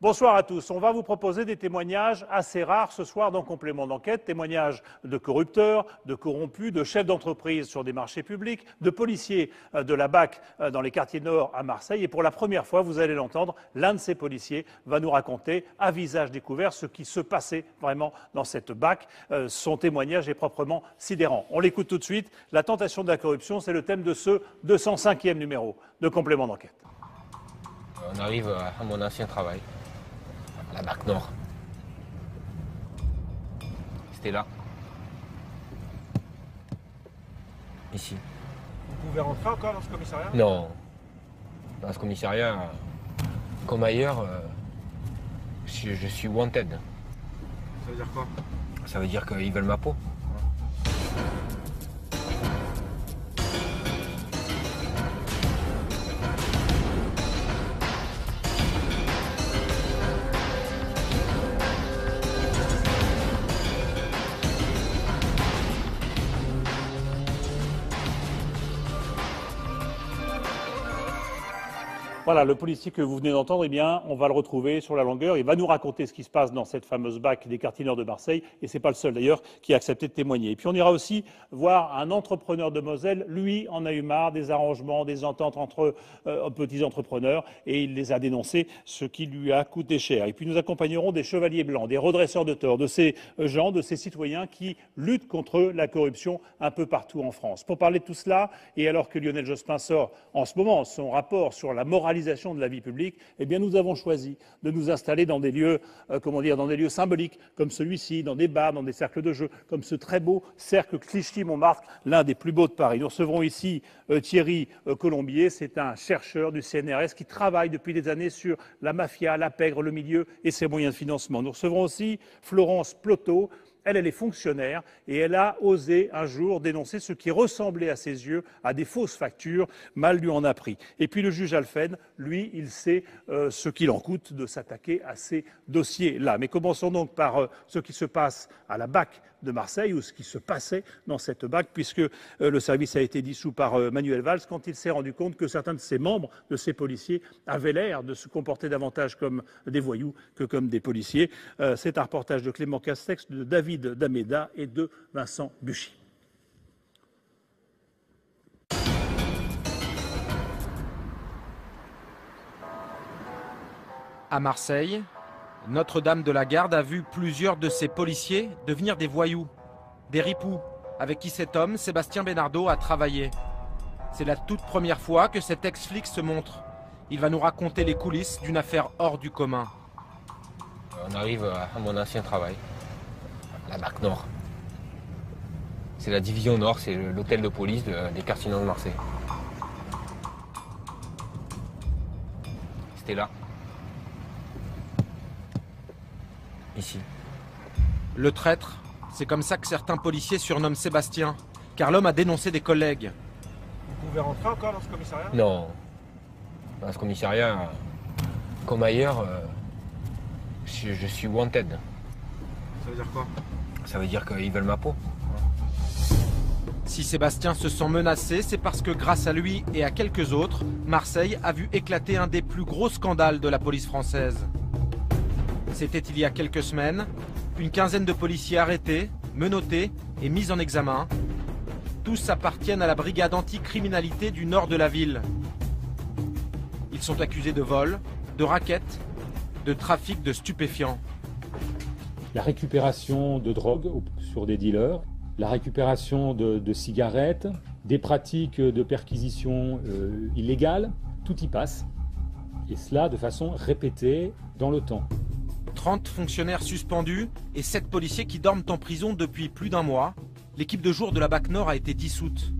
Bonsoir à tous. On va vous proposer des témoignages assez rares ce soir dans Complément d'enquête. Témoignages de corrupteurs, de corrompus, de chefs d'entreprise sur des marchés publics, de policiers de la BAC dans les quartiers nord à Marseille. Et pour la première fois, vous allez l'entendre, l'un de ces policiers va nous raconter à visage découvert ce qui se passait vraiment dans cette BAC. Son témoignage est proprement sidérant. On l'écoute tout de suite. La tentation de la corruption, c'est le thème de ce 205e numéro de Complément d'enquête. On arrive à mon ancien travail. La BAC Nord. C'était là. Ici. Vous pouvez rentrer encore dans ce commissariat? Non. Dans ce commissariat, comme ailleurs, je suis wanted. Ça veut dire quoi? Ça veut dire qu'ils veulent ma peau. Voilà, le policier que vous venez d'entendre, eh bien, on va le retrouver sur la longueur. Il va nous raconter ce qui se passe dans cette fameuse BAC des quartiers nord de Marseille. Et ce n'est pas le seul, d'ailleurs, qui a accepté de témoigner. Et puis, on ira aussi voir un entrepreneur de Moselle. Lui en a eu marre des arrangements, des ententes entre petits entrepreneurs. Et il les a dénoncés, ce qui lui a coûté cher. Et puis, nous accompagnerons des chevaliers blancs, des redresseurs de tort, de ces gens, de ces citoyens qui luttent contre la corruption un peu partout en France. Pour parler de tout cela, et alors que Lionel Jospin sort en ce moment son rapport sur la moralisation de la vie publique, eh bien nous avons choisi de nous installer dans des lieux, dans des lieux symboliques comme celui-ci, dans des bars, dans des cercles de jeu, comme ce très beau cercle Clichy-Montmartre, l'un des plus beaux de Paris. Nous recevrons ici Thierry Colombier, c'est un chercheur du CNRS qui travaille depuis des années sur la mafia, la pègre, le milieu et ses moyens de financement. Nous recevrons aussi Florence Plotot. Elle est fonctionnaire et elle a osé un jour dénoncer ce qui ressemblait à ses yeux à des fausses factures. Mal lui en a pris. Et puis le juge Alphen, lui, il sait ce qu'il en coûte de s'attaquer à ces dossiers-là. Mais commençons donc par ce qui se passe à la BAC de Marseille, ou ce qui se passait dans cette BAC, puisque le service a été dissous par Manuel Valls quand il s'est rendu compte que certains de ses membres, de ses policiers, avaient l'air de se comporter davantage comme des voyous que comme des policiers. C'est un reportage de Clément Castex, de David Dameda et de Vincent Buchy. À Marseille, Notre-Dame de la Garde a vu plusieurs de ses policiers devenir des voyous, des ripoux, avec qui cet homme, Sébastien Benardo, a travaillé. C'est la toute première fois que cet ex-flic se montre. Il va nous raconter les coulisses d'une affaire hors du commun. On arrive à mon ancien travail. La BAC Nord. C'est la division Nord, c'est l'hôtel de police des quartiers nord de Marseille. C'était là. Ici. Le traître, c'est comme ça que certains policiers surnomment Sébastien, car l'homme a dénoncé des collègues. Vous pouvez rentrer encore dans ce commissariat? Non. Dans ce commissariat, comme ailleurs, je suis wanted. Ça veut dire quoi? Ça veut dire qu'ils veulent ma peau. Si Sébastien se sent menacé, c'est parce que grâce à lui et à quelques autres, Marseille a vu éclater un des plus gros scandales de la police française. C'était il y a quelques semaines, une quinzaine de policiers arrêtés, menottés et mis en examen. Tous appartiennent à la brigade anticriminalité du nord de la ville. Ils sont accusés de vol, de racket, de trafic de stupéfiants. La récupération de drogue sur des dealers, la récupération de cigarettes, des pratiques de perquisition illégales, tout y passe. Et cela de façon répétée dans le temps. 30 fonctionnaires suspendus et 7 policiers qui dorment en prison depuis plus d'un mois. L'équipe de jour de la BAC Nord a été dissoute.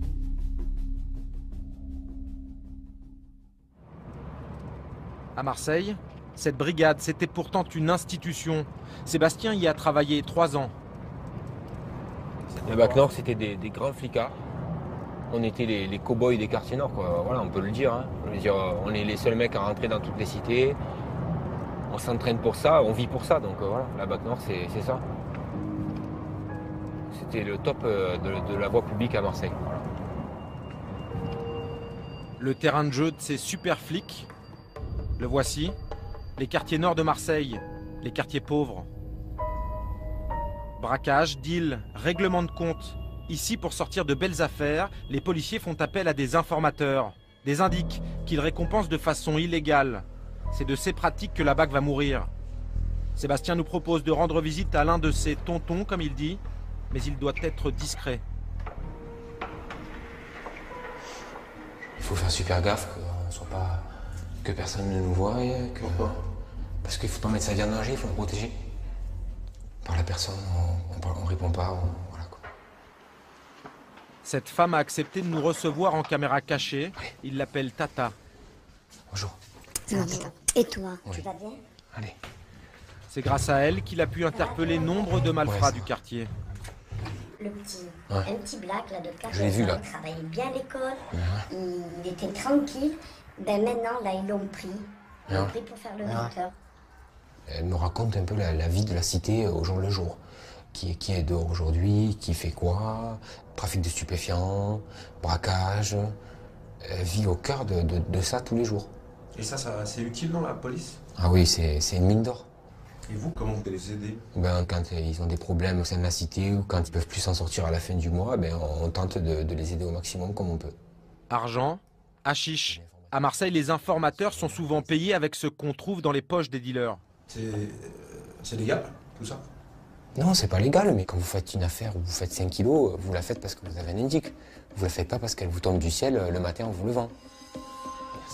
À Marseille, cette brigade, c'était pourtant une institution. Sébastien y a travaillé 3 ans. La BAC Nord, c'était des grands flicards. On était les cow-boys des quartiers nord, quoi. Voilà, on peut le dire, hein. Je veux dire, on est les seuls mecs à rentrer dans toutes les cités. On s'entraîne pour ça, on vit pour ça, donc voilà, la BAC Nord, c'est ça. C'était le top de la voie publique à Marseille. Voilà. Le terrain de jeu de ces super flics, le voici. les quartiers nord de Marseille, les quartiers pauvres. Braquage, deal, règlement de compte. Ici, pour sortir de belles affaires, les policiers font appel à des informateurs, des indiques qu'ils récompensent de façon illégale. C'est de ces pratiques que la BAC va mourir. Sébastien nous propose de rendre visite à l'un de ses tontons, comme il dit, mais il doit être discret. Il faut faire super gaffe, que personne ne nous voie. Pourquoi? Parce qu'il faut pas mettre sa vie en danger, il faut le protéger. Par la personne, on répond pas, voilà quoi. Cette femme a accepté de nous recevoir en caméra cachée. Oui. Il l'appelle Tata. Bonjour. Ça va, Tata. Et toi, Oui. tu vas bien? Allez. C'est grâce à elle qu'il a pu interpeller nombre de malfrats Ouais, du quartier. Le petit, Ouais. un petit black là, de 14 Je l'ai vu, ans, là. il travaillait bien à l'école, il était tranquille. Ben maintenant, là, ils l'ont pris. Ils l'ont Ouais. pris pour faire le docteur. Elle nous raconte un peu la vie de la cité au jour le jour. Qui est dehors aujourd'hui, qui fait quoi, trafic de stupéfiants, braquage. Elle vit au cœur de ça tous les jours. Et ça c'est utile dans la police? Ah oui, c'est une mine d'or. Et vous, comment vous les aider? Ben, quand ils ont des problèmes au sein de la cité ou quand ils peuvent plus s'en sortir à la fin du mois, ben, on tente de les aider au maximum comme on peut. Argent, hashish. À Marseille, les informateurs sont souvent payés avec ce qu'on trouve dans les poches des dealers. C'est légal, tout ça? Non, c'est pas légal, mais quand vous faites une affaire où vous faites 5 kilos, vous la faites parce que vous avez un indique. Vous la faites pas parce qu'elle vous tombe du ciel le matin en vous levant.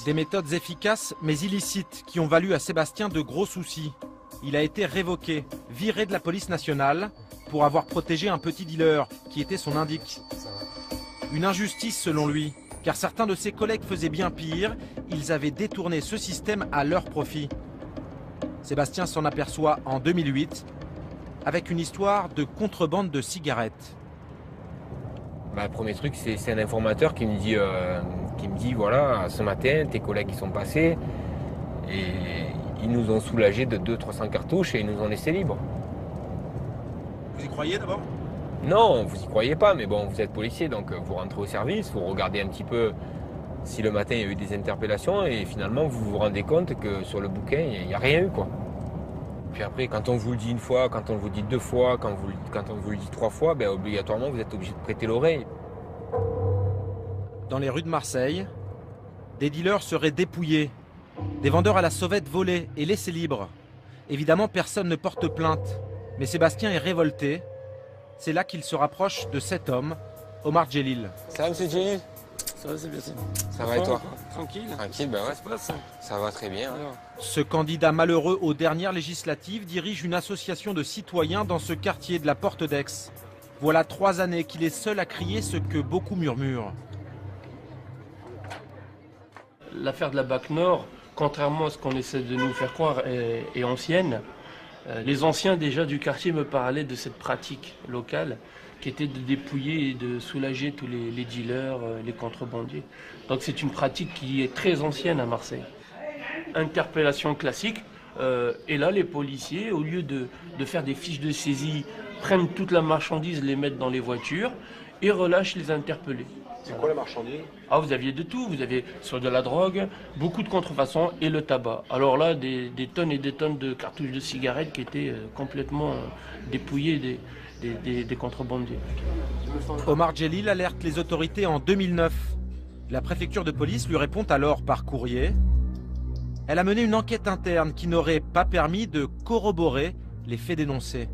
Des méthodes efficaces mais illicites qui ont valu à Sébastien de gros soucis. Il a été révoqué, viré de la police nationale pour avoir protégé un petit dealer qui était son indique. Une injustice selon lui, car certains de ses collègues faisaient bien pire, ils avaient détourné ce système à leur profit. Sébastien s'en aperçoit en 2008 avec une histoire de contrebande de cigarettes. Bah, le premier truc, c'est un informateur qui me dit voilà, ce matin, tes collègues ils sont passés et ils nous ont soulagés de 200-300 cartouches et ils nous ont laissés libres. Vous y croyez d'abord? Non, vous y croyez pas, mais bon, vous êtes policier, donc vous rentrez au service, vous regardez un petit peu si le matin il y a eu des interpellations et finalement vous vous rendez compte que sur le bouquin, il n'y a rien eu quoi. Puis après, quand on vous le dit une fois, quand on vous le dit deux fois, quand on vous le dit 3 fois, ben, obligatoirement vous êtes obligé de prêter l'oreille. Dans les rues de Marseille, des dealers seraient dépouillés, des vendeurs à la sauvette volés et laissés libres. Évidemment, personne ne porte plainte, mais Sébastien est révolté. C'est là qu'il se rapproche de cet homme, Omar Djelil. Ça va, monsieur Djelil? Ça va, Sébastien. Ça va et toi? Tranquille. Tranquille, ben ouais. Ça se passe. Ça va très bien. Alors, Ce candidat malheureux aux dernières législatives dirige une association de citoyens dans ce quartier de la Porte d'Aix. Voilà 3 années qu'il est seul à crier ce que beaucoup murmurent. l'affaire de la BAC Nord, contrairement à ce qu'on essaie de nous faire croire, est ancienne. Les anciens déjà du quartier me parlaient de cette pratique locale qui était de dépouiller et de soulager tous les dealers, les contrebandiers. Donc c'est une pratique qui est très ancienne à Marseille. Interpellation classique, et là les policiers, au lieu de faire des fiches de saisie, prennent toute la marchandise, les mettent dans les voitures et relâchent les interpellés. C'est quoi la marchandise? Ah, vous aviez de tout, vous avez sur de la drogue, beaucoup de contrefaçons et le tabac. Alors là, des tonnes et des tonnes de cartouches de cigarettes qui étaient complètement dépouillées des contrebandiers. Omar Djelil alerte les autorités en 2009. La préfecture de police lui répond alors par courrier. Elle a mené une enquête interne qui n'aurait pas permis de corroborer les faits dénoncés.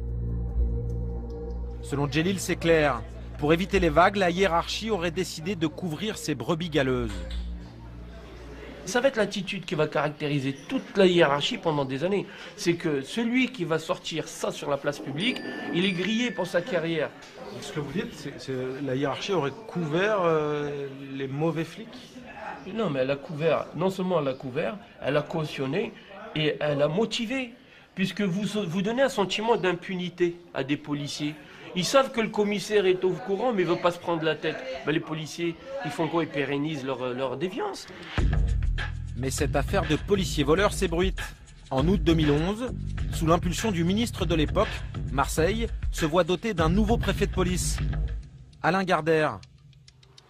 Selon Djelil, c'est clair. Pour éviter les vagues, la hiérarchie aurait décidé de couvrir ses brebis galeuses. Ça va être l'attitude qui va caractériser toute la hiérarchie pendant des années. C'est que celui qui va sortir ça sur la place publique, il est grillé pour sa carrière. Ce que vous dites, c'est que la hiérarchie aurait couvert les mauvais flics? Non, mais elle a couvert, non seulement elle a couvert, elle a cautionné et elle a motivé. Puisque vous donnez un sentiment d'impunité à des policiers. Ils savent que le commissaire est au courant, mais il ne veut pas se prendre la tête. Ben, les policiers, ils font quoi? Ils pérennisent leur déviance. Mais cette affaire de policiers voleurs s'ébruite. En août 2011, sous l'impulsion du ministre de l'époque, Marseille se voit doté d'un nouveau préfet de police, Alain Gardère.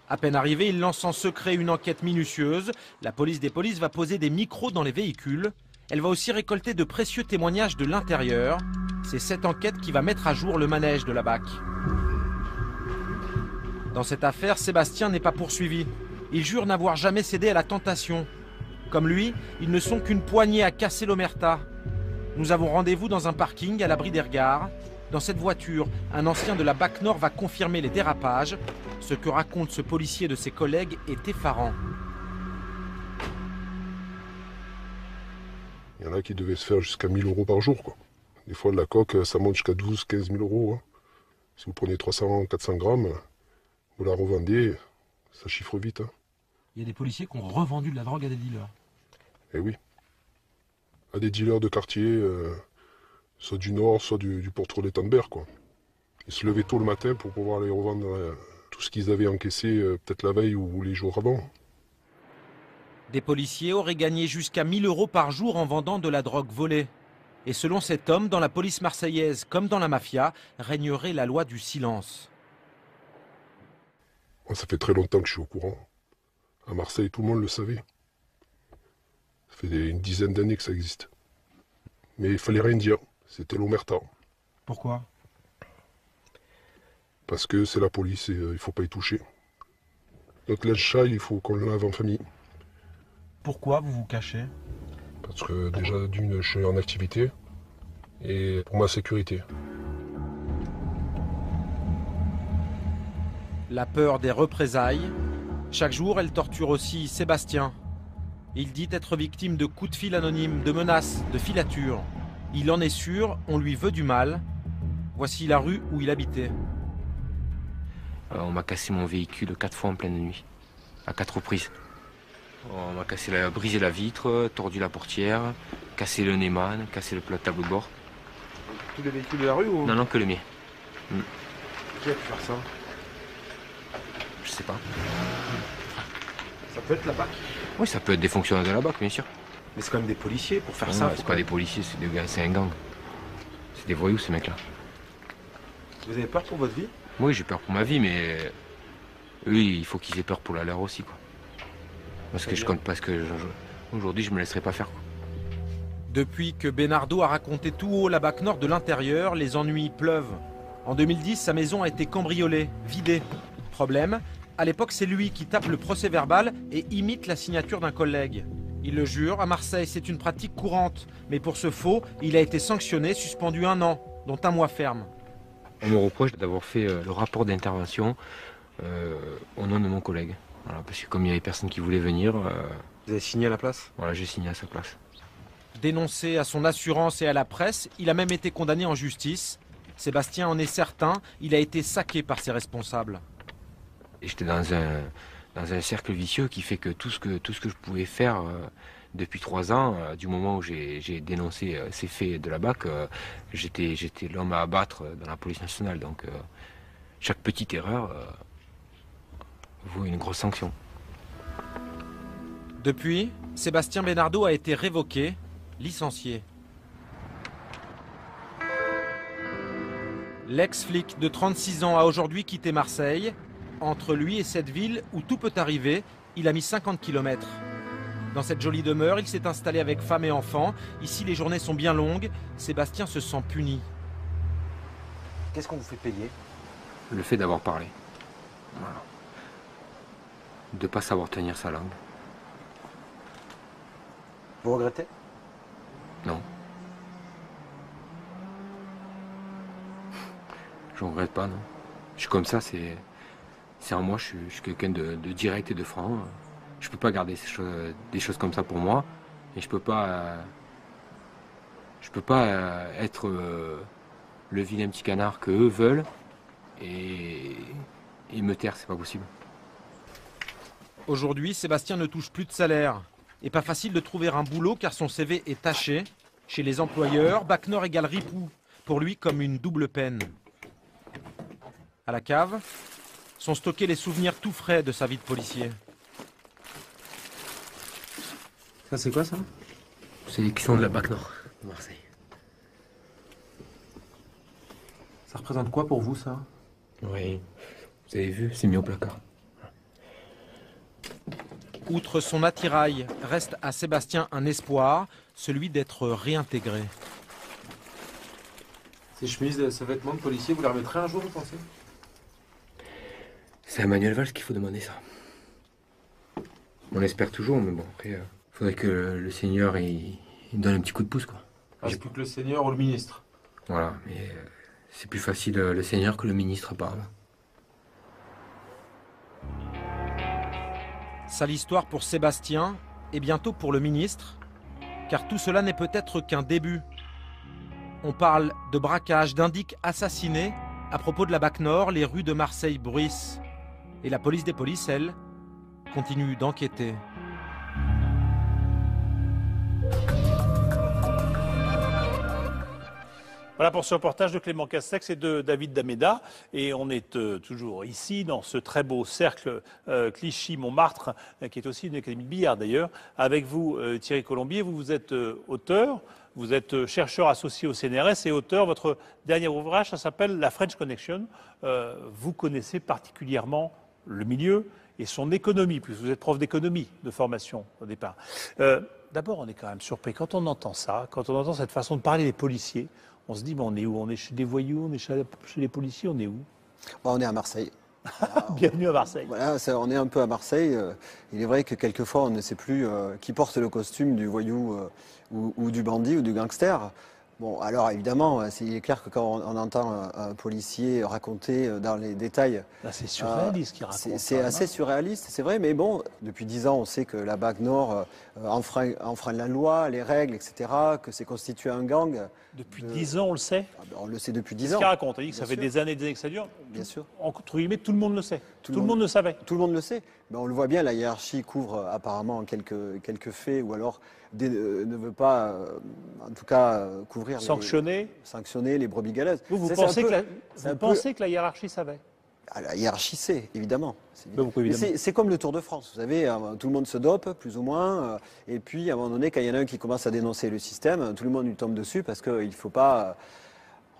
À peine arrivé, il lance en secret une enquête minutieuse. La police des polices va poser des micros dans les véhicules elle va aussi récolter de précieux témoignages de l'intérieur. C'est cette enquête qui va mettre à jour le manège de la BAC. Dans cette affaire, Sébastien n'est pas poursuivi. Il jure n'avoir jamais cédé à la tentation. Comme lui, ils ne sont qu'une poignée à casser l'omerta. Nous avons rendez-vous dans un parking à l'abri des regards. Dans cette voiture, un ancien de la BAC Nord va confirmer les dérapages. Ce que raconte ce policier de ses collègues est effarant. Il y en a qui devaient se faire jusqu'à 1000 € par jour, quoi. Des fois, de la coque, ça monte jusqu'à 12-15 000 €. Hein. Si vous prenez 300-400 grammes, vous la revendez, ça chiffre vite. Hein. Il y a des policiers qui ont revendu de la drogue à des dealers. Eh oui. À des dealers de quartier, soit du Nord, soit du Porto-les-Tenders, quoi. Ils se levaient tôt le matin pour pouvoir aller revendre tout ce qu'ils avaient encaissé peut-être la veille ou les jours avant. Des policiers auraient gagné jusqu'à 1000 € par jour en vendant de la drogue volée. Et selon cet homme, dans la police marseillaise comme dans la mafia, régnerait la loi du silence. Moi, ça fait très longtemps que je suis au courant. À Marseille, tout le monde le savait. Ça fait une dizaine d'années que ça existe. Mais il fallait rien dire. C'était l'omerta. Pourquoi? Parce que c'est la police et il ne faut pas y toucher. Notre linge sale, il faut qu'on le lave en famille. Pourquoi vous vous cachez? Parce que déjà, d'une, je suis en activité. Et pour ma sécurité. La peur des représailles. Chaque jour, elle torture aussi Sébastien. Il dit être victime de coups de fil anonymes, de menaces, de filatures. Il en est sûr, on lui veut du mal. Voici la rue où il habitait. On m'a cassé mon véhicule 4 fois en pleine nuit, à 4 reprises. On m'a brisé la vitre, tordu la portière, cassé le Neyman, cassé le plat de tableau de bord. Tous les véhicules de la rue ou... Non, que le mien. Qui a pu faire ça? Je sais pas. Ça peut être la BAC. Oui, ça peut être des fonctionnaires de la BAC, bien sûr. Mais c'est quand même des policiers pour faire Non, ça. c'est pas des policiers, c'est un gang. C'est des voyous, ces mecs-là. Vous avez peur pour votre vie? Oui, j'ai peur pour ma vie, mais eux, il faut qu'ils aient peur pour la leur aussi, quoi. Parce que je compte pas, aujourd'hui, je me laisserai pas faire, quoi. Depuis que Benardo a raconté tout haut la BAC Nord de l'intérieur, les ennuis pleuvent. En 2010, sa maison a été cambriolée, vidée. Problème, à l'époque, c'est lui qui tape le procès-verbal et imite la signature d'un collègue. Il le jure, à Marseille, c'est une pratique courante. Mais pour ce faux, il a été sanctionné, suspendu 1 an, dont 1 mois ferme. On me reproche d'avoir fait le rapport d'intervention au nom de mon collègue. Voilà, parce que comme il y avait personne qui voulait venir... Vous avez signé à la place? Voilà, j'ai signé à sa place. Dénoncé à son assurance et à la presse, il a même été condamné en justice. Sébastien en est certain, il a été saqué par ses responsables. J'étais dans un cercle vicieux qui fait que tout ce que je pouvais faire depuis 3 ans, du moment où j'ai dénoncé ces faits de la BAC, j'étais l'homme à abattre dans la police nationale. Donc chaque petite erreur vaut une grosse sanction. Depuis, Sébastien Benardo a été révoqué, licencié. L'ex-flic de 36 ans a aujourd'hui quitté Marseille. Entre lui et cette ville où tout peut arriver, il a mis 50 km. Dans cette jolie demeure, il s'est installé avec femme et enfants. Ici, les journées sont bien longues. Sébastien se sent puni. Qu'est-ce qu'on vous fait payer? Le fait d'avoir parlé. Voilà. De ne pas savoir tenir sa langue. Vous regrettez? Non. Je ne regrette pas, non. Je suis comme ça, c'est en moi, je suis quelqu'un de direct et de franc. Je peux pas garder des choses comme ça pour moi. Et je peux pas être le vilain petit canard que eux veulent et me taire, c'est pas possible. Aujourd'hui, Sébastien ne touche plus de salaire. Et pas facile de trouver un boulot car son CV est taché. Chez les employeurs, BAC Nord égale ripou. Pour lui, comme une double peine. À la cave, sont stockés les souvenirs tout frais de sa vie de policier. Ça, c'est quoi, ça? C'est les cuissons de la BAC Nord de Marseille. Ça représente quoi pour vous, ça? Oui, vous avez vu, c'est mis au placard. Outre son attirail, reste à Sébastien un espoir, celui d'être réintégré. Ces chemises, ces vêtements de policier, vous les remettrez un jour, vous pensez? C'est à Manuel Valls qu'il faut demander ça. On l'espère toujours, mais bon, après, il faudrait que le Seigneur il donne un petit coup de pouce, quoi. Ah, c'est plus que le Seigneur ou le ministre. Voilà, mais c'est plus facile le Seigneur que le ministre parle. Sale histoire pour Sébastien et bientôt pour le ministre, car tout cela n'est peut-être qu'un début. On parle de braquage, d'indiques assassinés. À propos de la BAC Nord, les rues de Marseille bruissent. Et la police des polices, elle, continue d'enquêter. Voilà pour ce reportage de Clément Castex et de David Daméda. Et on est toujours ici, dans ce très beau cercle Clichy-Montmartre, qui est aussi une académie de billard d'ailleurs. Avec vous, Thierry Colombier, vous êtes auteur, vous êtes chercheur associé au CNRS et auteur. Votre dernier ouvrage, ça s'appelle La French Connection. Vous connaissez particulièrement le milieu et son économie, puisque vous êtes prof d'économie de formation au départ. D'abord, on est quand même surpris. Quand on entend ça, quand on entend cette façon de parler des policiers, on se dit, mais on est où? On est chez des voyous, on est chez les policiers, on est où? On est à Marseille. Bienvenue à Marseille. Voilà, on est un peu à Marseille. Il est vrai que quelquefois, on ne sait plus qui porte le costume du voyou ou du bandit ou du gangster. Bon, alors évidemment, il est clair que quand on entend un policier raconter dans les détails... C'est surréaliste ce qu'il raconte. C'est assez surréaliste, c'est vrai, mais bon, depuis 10 ans, on sait que la BAC Nord enfreint la loi, les règles, etc., que c'est constitué un gang. Depuis 10 ans, on le sait? On le sait depuis 10 ans. C'est ce qu'il raconte, il dit que ça Bien fait sûr. des années que ça dure. Bien sûr. Entre guillemets, tout le monde le sait. Tout le monde le savait. Tout le monde le sait. Mais on le voit bien, la hiérarchie couvre apparemment quelques faits ou alors ne veut pas, en tout cas, couvrir sanctionner les brebis galeuses. Vous pensez que la hiérarchie savait? La hiérarchie sait, évidemment. Évidemment. C'est comme le Tour de France. Vous savez, tout le monde se dope, plus ou moins. Et puis, à un moment donné, quand il y en a un qui commence à dénoncer le système, tout le monde lui tombe dessus parce qu'il ne faut pas...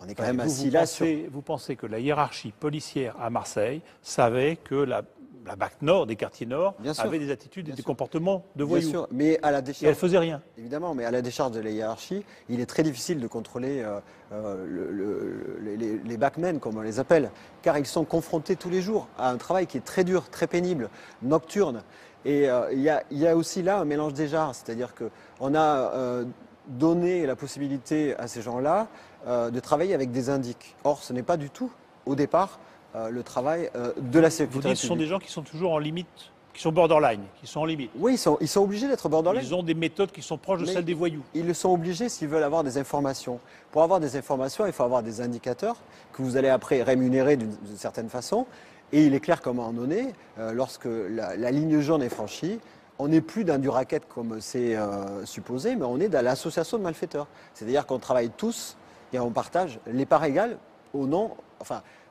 On est quand même assis là sur... Vous pensez que la hiérarchie policière à Marseille savait que la BAC Nord, des quartiers nord, avait des attitudes et des comportements de voyous? Bien sûr, mais à la décharge... Et elle faisait rien? Évidemment, mais à la décharge de la hiérarchie, il est très difficile de contrôler les backmen, comme on les appelle, car ils sont confrontés tous les jours à un travail qui est très dur, très pénible, nocturne. Et il y a aussi là un mélange des genres, c'est-à-dire qu'on a donné la possibilité à ces gens-là de travailler avec des indiques. Or, ce n'est pas du tout, au départ, le travail de la sécurité. Vous dites que ce sont des gens qui sont toujours en limite, qui sont borderline, qui sont en limite. Oui, ils sont obligés d'être borderline. Ils ont des méthodes qui sont proches de celles des voyous. Ils le sont obligés s'ils veulent avoir des informations. Pour avoir des informations, il faut avoir des indicateurs que vous allez après rémunérer d'une certaine façon. Et il est clair qu'à un moment donné, lorsque la ligne jaune est franchie, on n'est plus dans du racket comme c'est supposé, mais on est dans l'association de malfaiteurs. C'est-à-dire qu'on travaille tous et on partage les parts égales au nom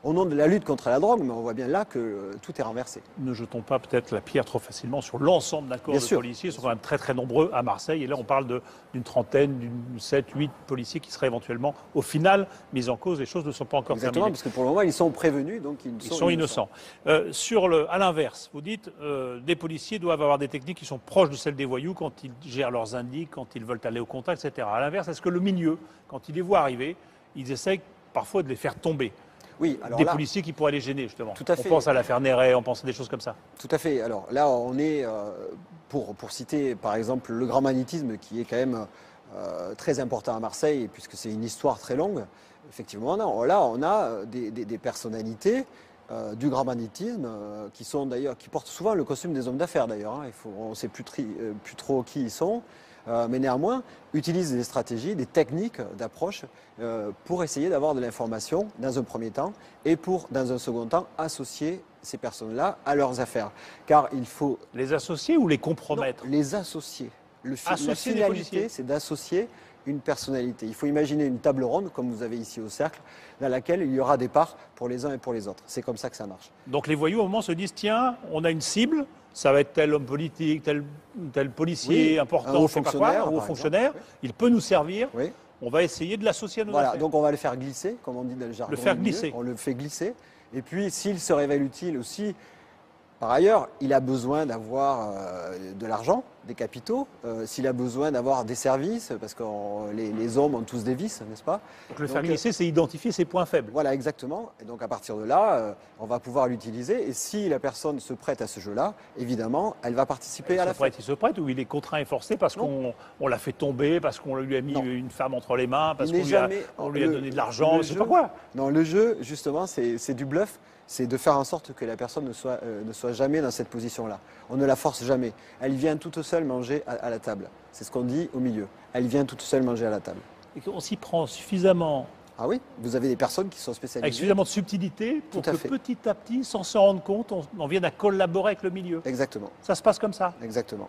de la lutte contre la drogue, mais on voit bien là que tout est renversé. Ne jetons pas peut-être la pierre trop facilement sur l'ensemble d'un corps de policiers. Ils sont quand même très très nombreux à Marseille. Et là, on parle d'une trentaine, d'une 7, 8 policiers qui seraient éventuellement, au final, mis en cause. Les choses ne sont pas encore terminées. Parce que pour le moment, ils sont prévenus, donc ils sont innocents. À l'inverse, vous dites, des policiers doivent avoir des techniques qui sont proches de celles des voyous quand ils gèrent leurs indices, quand ils veulent aller au contact, etc. À l'inverse, est-ce que le milieu, quand ils les voient arriver, ils essayent parfois de les faire tomber? Oui, alors des policiers qui pourraient les gêner, justement. Tout à fait. On pense à l'affaire Néret, on pense à des choses comme ça. Tout à fait. Alors là, on est, pour citer par exemple le grand magnétisme, qui est quand même très important à Marseille, puisque c'est une histoire très longue, effectivement, là, on a des personnalités du grand magnétisme qui portent souvent le costume des hommes d'affaires, d'ailleurs. On ne sait plus trop qui ils sont. Mais néanmoins, utilisent des stratégies, des techniques d'approche pour essayer d'avoir de l'information dans un premier temps et pour, dans un second temps, associer ces personnes-là à leurs affaires. Car il faut... Les associer ou les compromettre? Non, les associer. La finalité, c'est d'associer une personnalité. Il faut imaginer une table ronde, comme vous avez ici au cercle, dans laquelle il y aura des parts pour les uns et pour les autres. C'est comme ça que ça marche. Donc les voyous, au moment, se disent, tiens, on a une cible, ça va être tel homme politique, tel policier important, un haut fonctionnaire, ou fonctionnaire, il peut nous servir, oui. On va essayer de l'associer à nos affaires. Donc on va le faire glisser, comme on dit dans le jargon. Le faire glisser. On le fait glisser. Et puis, s'il se révèle utile aussi, Par ailleurs, il a besoin d'avoir de l'argent, des capitaux, s'il a besoin d'avoir des services, parce que les hommes ont tous des vices, n'est-ce pas? Donc le faire glisser, c'est identifier ses points faibles. Voilà, exactement. Et donc à partir de là, on va pouvoir l'utiliser. Et si la personne se prête à ce jeu-là, évidemment, elle va participer à la fête. Il se prête ou il est contraint et forcé parce qu'on l'a fait tomber, parce qu'on lui a mis une femme entre les mains, parce qu'on lui a donné de l'argent, je sais pas quoi. Non, le jeu, justement, c'est du bluff. C'est de faire en sorte que la personne ne soit jamais dans cette position-là. On ne la force jamais. Elle vient toute seule manger à la table. C'est ce qu'on dit au milieu. Elle vient toute seule manger à la table. Et qu'on s'y prend suffisamment. Ah oui, vous avez des personnes qui sont spécialisées. Avec suffisamment de subtilité pour que petit à petit, sans s'en rendre compte, on vienne à collaborer avec le milieu. Exactement. Ça se passe comme ça. Exactement.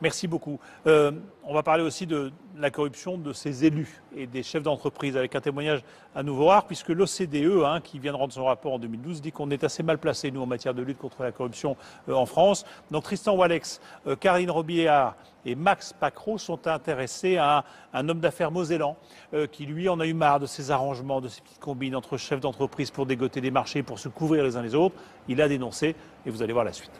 Merci beaucoup. On va parler aussi de la corruption de ces élus et des chefs d'entreprise avec un témoignage à nouveau rare puisque l'OCDE, qui vient de rendre son rapport en 2012, dit qu'on est assez mal placé, nous, en matière de lutte contre la corruption en France. Donc Tristan Walex, Karine Robillard et Max Pacro sont intéressés à un homme d'affaires mosellan qui, lui, en a eu marre de ces arrangements, de ces petites combines entre chefs d'entreprise pour dégoter des marchés, pour se couvrir les uns les autres. Il a dénoncé et vous allez voir la suite.